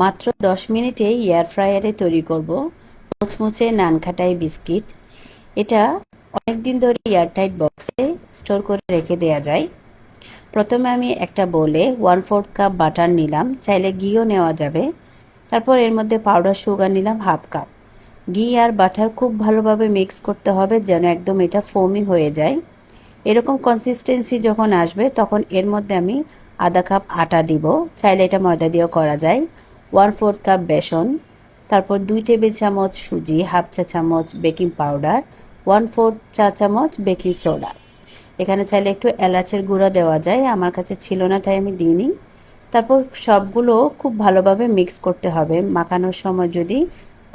মাত্র 10 মিনিটে এয়ার ফ্রায়ারে তৈরি করব মুচমুচে নানখাটাই বিস্কিট। এটা অনেক দিন ধরে এয়ারটাইট বক্সে স্টোর করে রেখে দেওয়া যায়। প্রথমে আমি একটা বোলে 1/4 কাপ বাটার নিলাম, চাইলে ঘিও নেওয়া যাবে। তারপর এর মধ্যে পাউডার সুগার নিলাম 1/2 কাপ। ঘি আর বাটার খুব ভালোভাবে মিক্স করতে হবে যেন একদম এটা ফোমি হয়ে যায়। এরকম কনসিস্টেন্সি যখন আসবে তখন এর মধ্যে আমি 1/2 কাপ আটা দিব, চাইলে এটা ময়দা দিয়েও করা যায়। 1/4 কাপ বেসন, তারপর 2 টেবিল চামচ সুজি, 1/2 চা চামচ বেকিং পাউডার, 1/4 চা চামচ বেকিং সোডা। এখানে চাইলে একটু এলাচের গুঁড়া দেওয়া যায়, আমার কাছে ছিল না তাই আমি দিইনি। তারপর সবগুলো খুব ভালোভাবে মিক্স করতে হবে। মাখানোর সময় যদি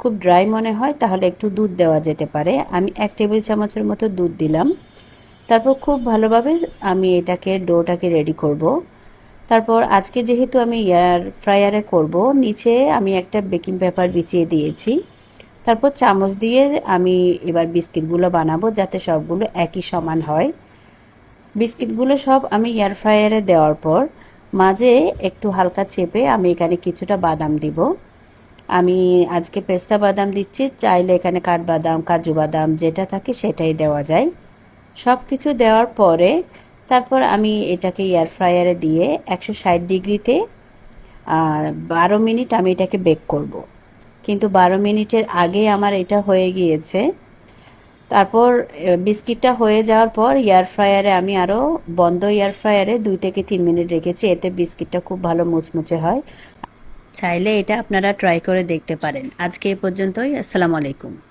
খুব ড্রাই মনে হয় তাহলে একটু দুধ দেওয়া যেতে পারে। আমি 1 টেবিল চামচের মতো দুধ দিলাম। তারপর খুব ভালোভাবে আমি ডোটাকে রেডি করব। তারপর আজকে যেহেতু আমি এয়ার ফ্রায়ারে করব, নিচে আমি একটা বেকিং পেপার বিছিয়ে দিয়েছি। তারপর চামচ দিয়ে আমি এবার বিস্কিটগুলো বানাবো যাতে সবগুলো একই সমান হয়। বিস্কিটগুলো সব আমি এয়ার ফ্রায়ারে দেওয়ার পর মাঝে একটু হালকা চেপে আমি এখানে কিছুটা বাদাম দিব। আমি আজকে পেস্তা বাদাম দিচ্ছি, চাইলে এখানে কাঠবাদাম, কাজু বাদাম যেটা থাকে সেটাই দেওয়া যায়। সব কিছু দেওয়ার পরে তারপর আমি এটাকে এয়ার ফ্রায়ারে দিয়ে 160 ডিগ্রিতে 12 মিনিট আমি এটাকে বেক করব। কিন্তু 12 মিনিটের আগে আমার এটা হয়ে গিয়েছে। তারপর বিস্কিটটা হয়ে যাওয়ার পর এয়ার ফ্রায়ারে আমি আরও বন্ধ এয়ার ফ্রায়ারে 2 থেকে 3 মিনিট রেখেছি, এতে বিস্কিটটা খুব ভালো মুচমুচে হয়। চাইলে এটা আপনারা ট্রাই করে দেখতে পারেন। আজকে এ পর্যন্তই। আসসালামু আলাইকুম।